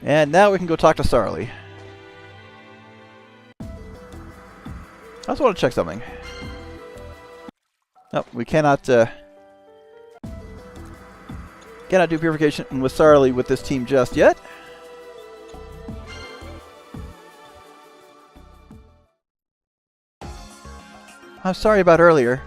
And now we can go talk to Sarly. I also want to check something. No, we cannot do purification with Sarly with this team just yet. I'm sorry about earlier.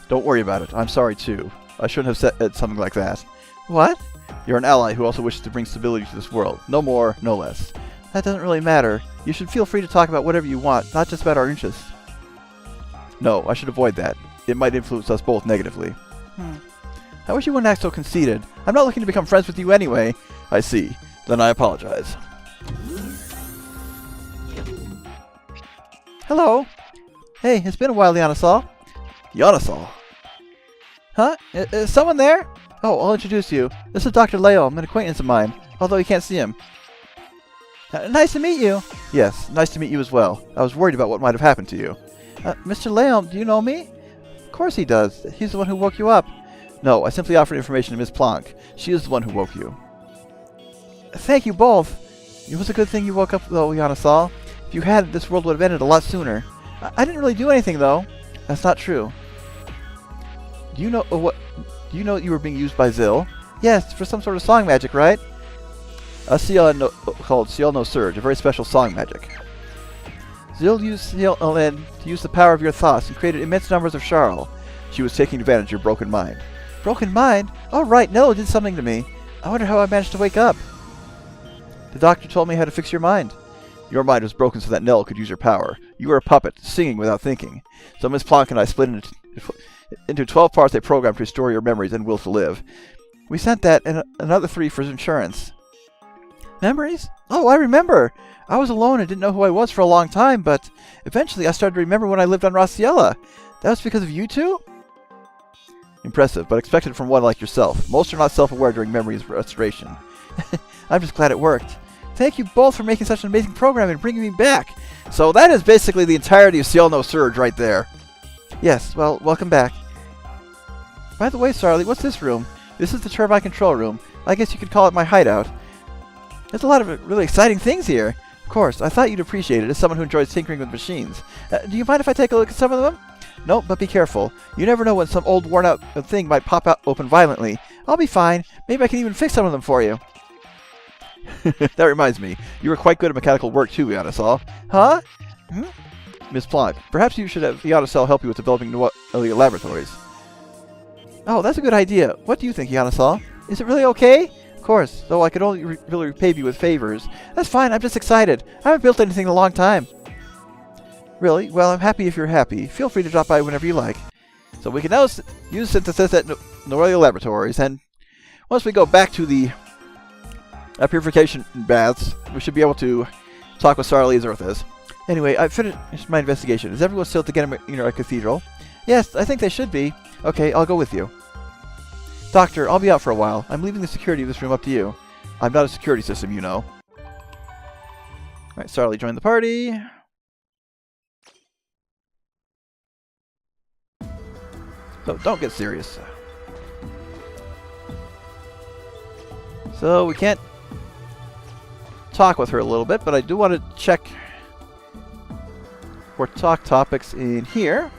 Don't worry about it. I'm sorry too. I shouldn't have said something like that. What? You're an ally who also wishes to bring stability to this world. No more, no less. That doesn't really matter. You should feel free to talk about whatever you want, not just about our interests. No, I should avoid that. It might influence us both negatively. I wish you wouldn't act so conceited. I'm not looking to become friends with you anyway. I see. Then I apologize. Hello. Hey, it's been a while, Leonisol. Leonisol? Huh? Is someone there? Oh, I'll introduce you. This is Dr. Leolm, an acquaintance of mine, although you can't see him. Nice to meet you. Yes, nice to meet you as well. I was worried about what might have happened to you. Mr. Leolm, do you know me? Of course he does. He's the one who woke you up. No, I simply offered information to Miss Planck. She is the one who woke you. Thank you both. It was a good thing you woke up, though, Leonisol. If you hadn't, this world would have ended a lot sooner. I didn't really do anything, though. That's not true. Do you know what? Do you know that you were being used by Ciel? Yes, for some sort of song magic, right? A Ciel called Ciel nosurge, a very special song magic. Ciel used Ciel to use the power of your thoughts and created immense numbers of Sarly. She was taking advantage of your broken mind. Broken mind? Oh, right, Nello did something to me. I wonder how I managed to wake up. The doctor told me how to fix your mind. Your mind was broken so that Nell could use her power. You were a puppet, singing without thinking. So Miss Planck and I split into 12 parts they programmed to restore your memories and will to live. We sent that and another 3 for insurance. Memories? Oh, I remember! I was alone and didn't know who I was for a long time, but eventually I started to remember when I lived on Raciella. That was because of you two? Impressive, but expected from one like yourself. Most are not self-aware during memories restoration. I'm just glad it worked. Thank you both for making such an amazing program and bringing me back. So that is basically the entirety of Ciel nosurge right there. Yes, well, welcome back. By the way, Sarly, what's this room? This is the turbine control room. I guess you could call it my hideout. There's a lot of really exciting things here. Of course, I thought you'd appreciate it as someone who enjoys tinkering with machines. Do you mind if I take a look at some of them? No, but be careful. You never know when some old worn-out thing might pop out open violently. I'll be fine. Maybe I can even fix some of them for you. That reminds me. You were quite good at mechanical work too, Leonisol. Huh? Miss Planck, perhaps you should have Leonisol help you with developing new laboratories. Oh, that's a good idea. What do you think, Leonisol? Is it really okay? Of course, though I could only really repay you with favors. That's fine, I'm just excited. I haven't built anything in a long time. Really? Well, I'm happy if you're happy. Feel free to drop by whenever you like. So we can now use synthesis at Norelia Laboratories, and once we go back to the purification baths, we should be able to talk with Sarly as Earth is. Anyway, I've finished my investigation. Is everyone still at the Gunarm cathedral? Yes, I think they should be. Okay, I'll go with you. Doctor, I'll be out for a while. I'm leaving the security of this room up to you. I'm not a security system, you know. Alright, Sarly joined the party. So, don't get serious. So, we can't talk with her a little bit, but I do want to check for talk topics in here.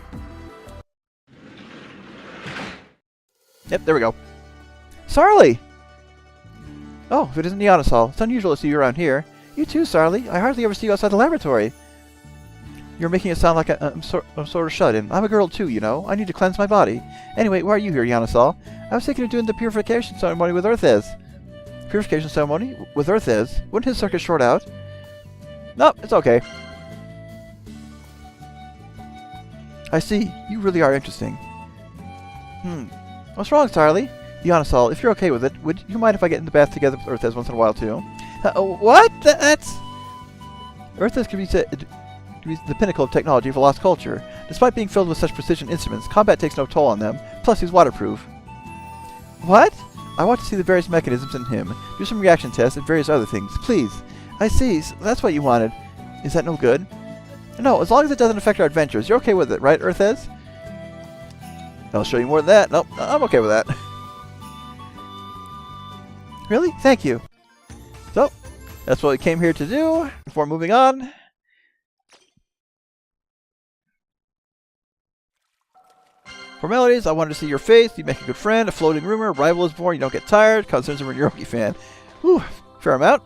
Yep, there we go. Sarly! Oh, if it isn't Leonisol, it's unusual to see you around here. You too, Sarly. I hardly ever see you outside the laboratory. You're making it sound like I'm sort of shut-in. I'm a girl too, you know. I need to cleanse my body. Anyway, why are you here, Leonisol? I was thinking of doing the purification ceremony with Earth is. Purification ceremony? With Earth is? Wouldn't his circuit short out? No, it's okay. I see. You really are interesting. What's wrong, Sarly? Leonisol, if you're okay with it, would you mind if I get in the bath together with Earth is once in a while too? What? That's... Earth is can be said to be the pinnacle of technology for lost culture. Despite being filled with such precision instruments, combat takes no toll on them. Plus, he's waterproof. What? I want to see the various mechanisms in him. Do some reaction tests and various other things. Please. I see. So that's what you wanted. Is that no good? No, as long as it doesn't affect our adventures. You're okay with it, right, Earth is? I'll show you more than that. Nope, I'm okay with that. Really? Thank you. So, That's what we came here to do. Before moving on. Formalities, I wanted to see your face. You make a good friend. A floating rumor. A rival is born. You don't get tired. Concerns are a Yogi fan. Whew, fair amount.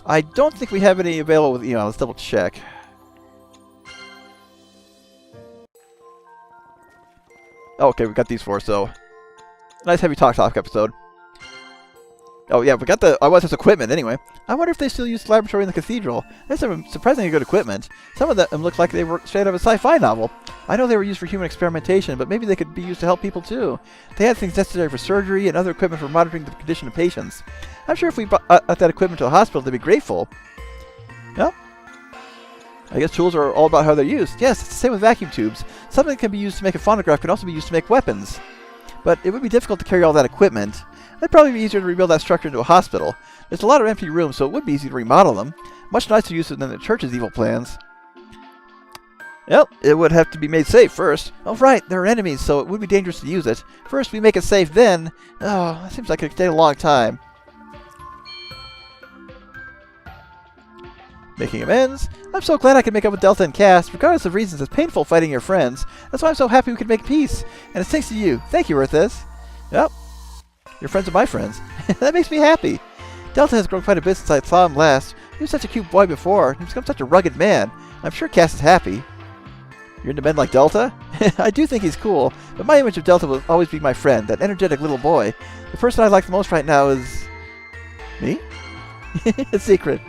I don't think we have any available with Eon. Let's double check. Oh, okay, we got these four, so... Nice heavy talk episode. Oh yeah, we got the ISS equipment anyway. I wonder if they still use the laboratory in the cathedral. There's some surprisingly good equipment. Some of them look like they were straight out of a sci-fi novel. I know they were used for human experimentation, but maybe they could be used to help people too. They had things necessary for surgery and other equipment for monitoring the condition of patients. I'm sure if we brought that equipment to the hospital, they'd be grateful. Well, I guess tools are all about how they're used. Yes, it's the same with vacuum tubes. Something that can be used to make a phonograph can also be used to make weapons. But it would be difficult to carry all that equipment. It'd probably be easier to rebuild that structure into a hospital. There's a lot of empty rooms, so it would be easy to remodel them. Much nicer use than the church's evil plans. Well, it would have to be made safe first. Oh right, there are enemies, so it would be dangerous to use it. First we make it safe, then... Oh, that seems like it could take a long time. Making amends. I'm so glad I could make up with Delta and Cass. Regardless of reasons, it's painful fighting your friends. That's why I'm so happy we could make peace. And it's thanks to you. Thank you, Earthis. Yep. Your friends are my friends. That makes me happy. Delta has grown quite a bit since I saw him last. He was such a cute boy before. He's become such a rugged man. I'm sure Cass is happy. You're into men like Delta? I do think he's cool, but my image of Delta will always be my friend, that energetic little boy. The person I like the most right now is... me? A secret.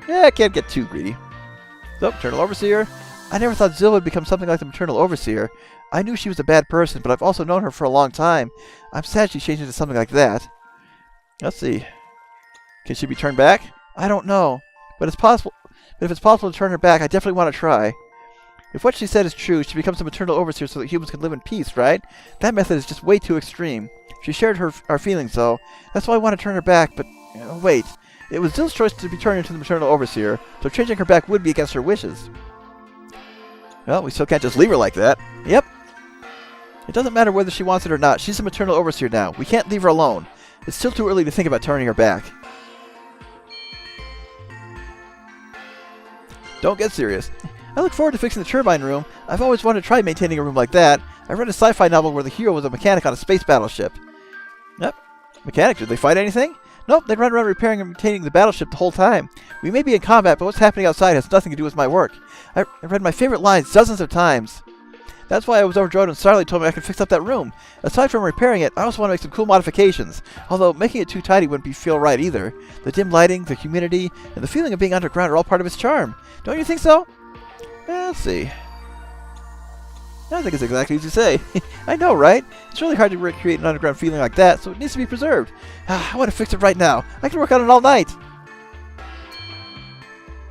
Yeah, I can't get too greedy. So, Maternal Overseer. I never thought Zill would become something like the Maternal Overseer. I knew she was a bad person, but I've also known her for a long time. I'm sad she changed into something like that. Let's see. Can she be turned back? I don't know. But it's possible. But if it's possible to turn her back, I definitely want to try. If what she said is true, she becomes a Maternal Overseer so that humans can live in peace, right? That method is just way too extreme. She shared our feelings, though. That's why I want to turn her back, but... wait. It was Zill's choice to be turned into the Maternal Overseer, so changing her back would be against her wishes. Well, we still can't just leave her like that. Yep. It doesn't matter whether she wants it or not. She's a Maternal Overseer now. We can't leave her alone. It's still too early to think about turning her back. Don't get serious. I look forward to fixing the turbine room. I've always wanted to try maintaining a room like that. I read a sci-fi novel where the hero was a mechanic on a space battleship. Yep. Mechanic, did they fight anything? Nope, they run around repairing and maintaining the battleship the whole time. We may be in combat, but what's happening outside has nothing to do with my work. I read my favorite lines dozens of times. That's why I was overjoyed when Sarly told me I could fix up that room. Aside from repairing it, I also want to make some cool modifications. Although making it too tidy wouldn't feel right either. The dim lighting, the humidity, and the feeling of being underground are all part of its charm. Don't you think so? Let's see. I don't think it's exactly as you say. I know, right? It's really hard to recreate an underground feeling like that, so it needs to be preserved. I want to fix it right now. I can work on it all night.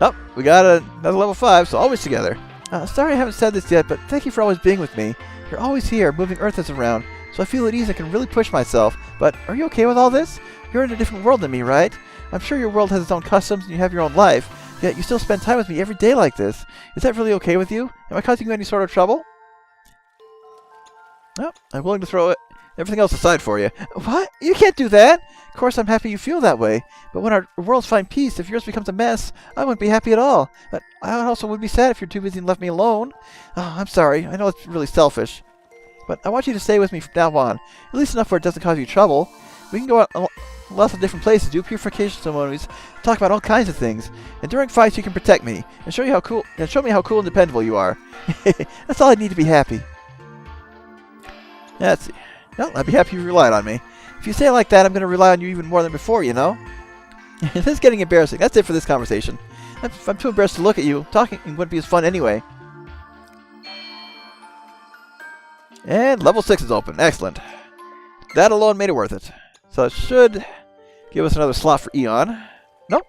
Oh, we got another level 5, so always together. Sorry I haven't said this yet, but thank you for always being with me. You're always here, moving Earthis around, so I feel at ease and can really push myself. But are you okay with all this? You're in a different world than me, right? I'm sure your world has its own customs and you have your own life, yet you still spend time with me every day like this. Is that really okay with you? Am I causing you any sort of trouble? Oh, I'm willing to throw everything else aside for you. What? You can't do that! Of course I'm happy you feel that way, but when our worlds find peace, if yours becomes a mess, I wouldn't be happy at all. But I also would be sad if you're too busy and left me alone. Oh, I'm sorry. I know it's really selfish. But I want you to stay with me from now on. At least enough where it doesn't cause you trouble. We can go out lots of different places, do purification ceremonies, talk about all kinds of things. And during fights you can protect me and show me how cool and dependable you are. That's all I need to be happy. Let's see. Well, I'd be happy you relied on me. If you say it like that, I'm going to rely on you even more than before, you know? This is getting embarrassing. That's it for this conversation. If I'm too embarrassed to look at you, talking wouldn't be as fun anyway. And level 6 is open. Excellent. That alone made it worth it. So it should give us another slot for Eon. Nope.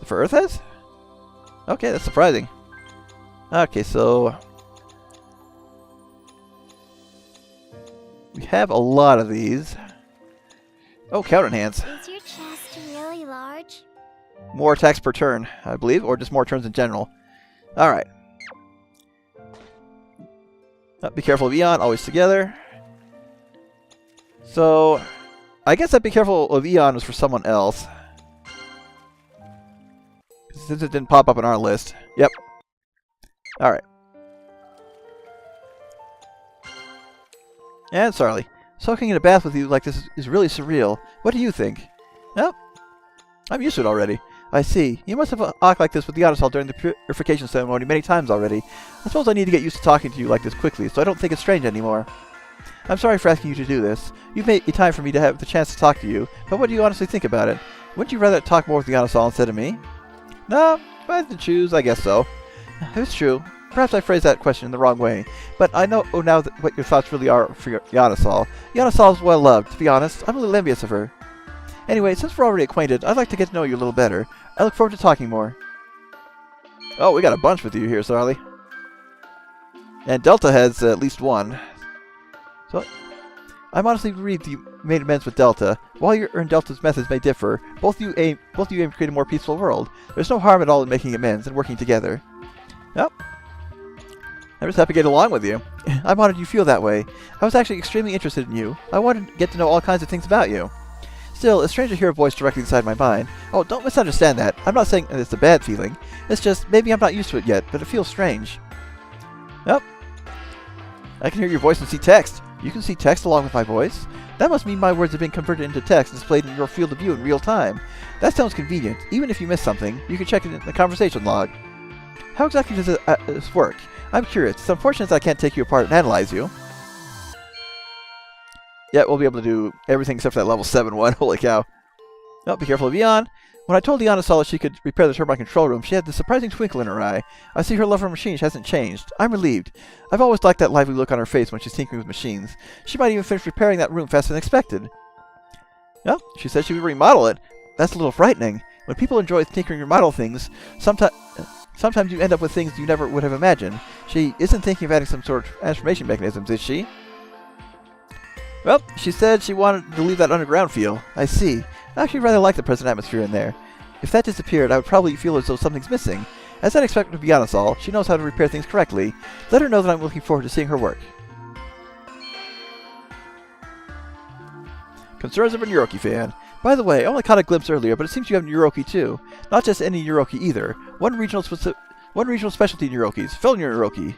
For Earthheads? Okay, that's surprising. Okay, so... we have a lot of these. Oh, counter enhance. Is your chest really large? More attacks per turn, I believe, or just more turns in general. Alright. Oh, be careful of Eon, always together. So, I guess I'd be careful of Eon was for someone else. Since it didn't pop up on our list. Yep. Alright. And Sarly. Soaking in a bath with you like this is really surreal. What do you think? Well, I'm used to it already. I see. You must have acted like this with the Odyssey during the Purification Ceremony many times already. I suppose I need to get used to talking to you like this quickly, so I don't think it's strange anymore. I'm sorry for asking you to do this. You've made time for me to have the chance to talk to you, but what do you honestly think about it? Wouldn't you rather talk more with the Odyssey instead of me? No, if I had to choose, I guess so. It's true. Perhaps I phrased that question in the wrong way, but I know now what your thoughts really are for Yanasal. Yanasal is well loved, to be honest. I'm a little envious of her. Anyway, since we're already acquainted, I'd like to get to know you a little better. I look forward to talking more. Oh, we got a bunch with you here, Sarly. And Delta has at least one. So, I'm honestly relieved you made amends with Delta. While you and Delta's methods may differ, both you aim to create a more peaceful world. There's no harm at all in making amends and working together. Yep. I'm just happy to get along with you. I'm honored you feel that way. I was actually extremely interested in you. I wanted to get to know all kinds of things about you. Still, it's strange to hear a voice directly inside my mind. Oh, don't misunderstand that. I'm not saying it's a bad feeling. It's just, maybe I'm not used to it yet, but it feels strange. Yep. I can hear your voice and see text. You can see text along with my voice. That must mean my words have been converted into text and displayed in your field of view in real time. That sounds convenient. Even if you miss something, you can check it in the conversation log. How exactly does this work? I'm curious. It's unfortunate that I can't take you apart and analyze you. Yeah, we'll be able to do everything except for that level 7 one. Holy cow. Oh, be careful of Eon. When I told Eon that she could repair the turbine control room, she had this surprising twinkle in her eye. I see her love for machines hasn't changed. I'm relieved. I've always liked that lively look on her face when she's tinkering with machines. She might even finish repairing that room faster than expected. Well, she said she would remodel it. That's a little frightening. When people enjoy tinkering or remodel things, sometimes you end up with things you never would have imagined. She isn't thinking of adding some sort of transformation mechanisms, is she? Well, she said she wanted to leave that underground feel. I see. I actually rather like the present atmosphere in there. If that disappeared, I would probably feel as though something's missing. As I'd expect to be honest, she knows how to repair things correctly. Let her know that I'm looking forward to seeing her work. Concerns of a Neuroki fan. By the way, I only caught a glimpse earlier, but it seems you have Neuroki too. Not just any Neuroki either. One regional specialty Neurokis. Fellow Neuroki.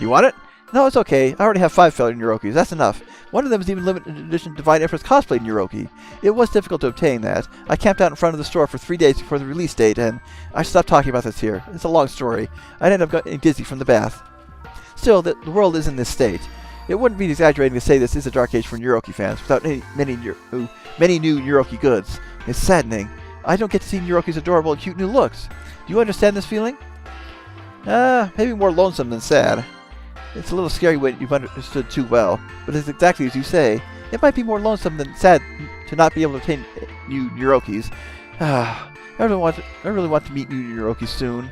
You want it? No, it's okay. I already have 5 fellow Neurokis. That's enough. One of them is even limited edition Divine Empress cosplay Neuroki. It was difficult to obtain that. I camped out in front of the store for 3 days before the release date, and I stopped talking about this here. It's a long story. I ended up getting dizzy from the bath. Still, the world is in this state. It wouldn't be exaggerating to say this is a dark age for Neuroki fans, without many new Neuroki goods. It's saddening. I don't get to see Neuroki's adorable and cute new looks. Do you understand this feeling? Maybe more lonesome than sad. It's a little scary when you've understood too well, but it's exactly as you say. It might be more lonesome than sad to not be able to obtain new Neurokis. I really want to meet new Neurokis soon.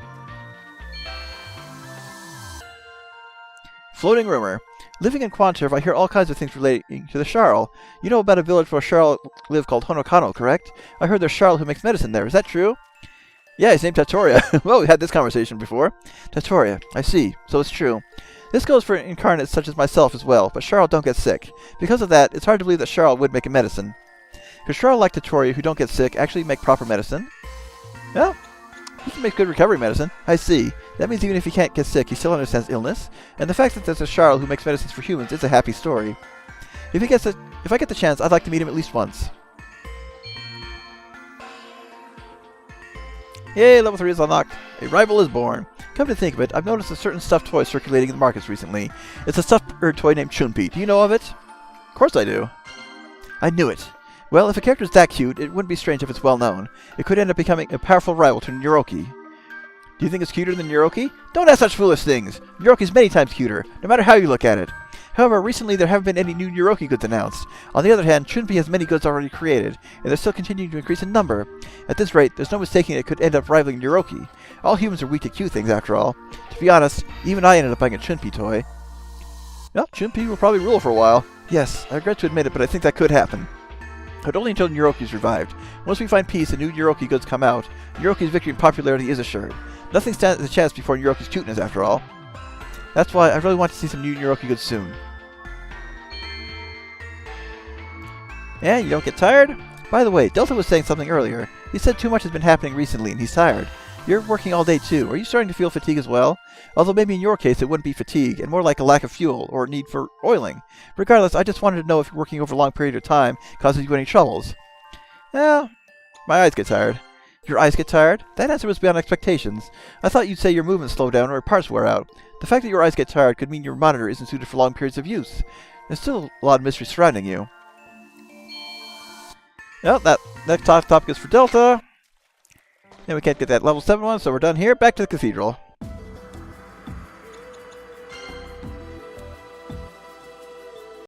Floating rumor. Living in Quanturf, I hear all kinds of things relating to the Sarl. You know about a village where Sarl live called Honokano, correct? I heard there's Sarl who makes medicine there. Is that true? Yeah, his name's Tatoria. Well, we had this conversation before. Tatoria. I see. So it's true. This goes for incarnates such as myself as well, but Sarl don't get sick. Because of that, it's hard to believe that Sarl would make a medicine. Could Sarl like Tatoria, who don't get sick, actually make proper medicine? Well, he can make good recovery medicine. I see. That means even if he can't get sick, he still understands illness. And the fact that there's a Sarl who makes medicines for humans is a happy story. If I get the chance, I'd like to meet him at least once. Yay, level 3 is unlocked. A rival is born. Come to think of it, I've noticed a certain stuffed toy circulating in the markets recently. It's a stuffed bird toy named Chunpi. Do you know of it? Of course I do. I knew it. Well, if a character is that cute, it wouldn't be strange if it's well known. It could end up becoming a powerful rival to Neuroki. Do you think it's cuter than Neuroki? Don't ask such foolish things! Neuroki's many times cuter, no matter how you look at it. However, recently there haven't been any new Neuroki goods announced. On the other hand, Chunpi has many goods already created, and they're still continuing to increase in number. At this rate, there's no mistaking it could end up rivaling Neuroki. All humans are weak to cute things, after all. To be honest, even I ended up buying a Chunpi toy. Well, Chunpi will probably rule for a while. Yes, I regret to admit it, but I think that could happen. But only until Neuroki is revived. Once we find peace and new Neuroki goods come out, Neuroki's victory in popularity is assured. Nothing stands a chance before Neuroki's cuteness, after all. That's why I really want to see some new Neuroki goods soon. And you don't get tired? By the way, Delta was saying something earlier. He said too much has been happening recently and he's tired. You're working all day too. Are you starting to feel fatigue as well? Although maybe in your case it wouldn't be fatigue, and more like a lack of fuel or need for oiling. Regardless, I just wanted to know if working over a long period of time causes you any troubles. Well, my eyes get tired. Your eyes get tired? That answer was beyond expectations. I thought you'd say your movements slow down or parts wear out. The fact that your eyes get tired could mean your monitor isn't suited for long periods of use. There's still a lot of mystery surrounding you. Well, that next topic is for Delta. And we can't get that level 7 one, so we're done here. Back to the cathedral.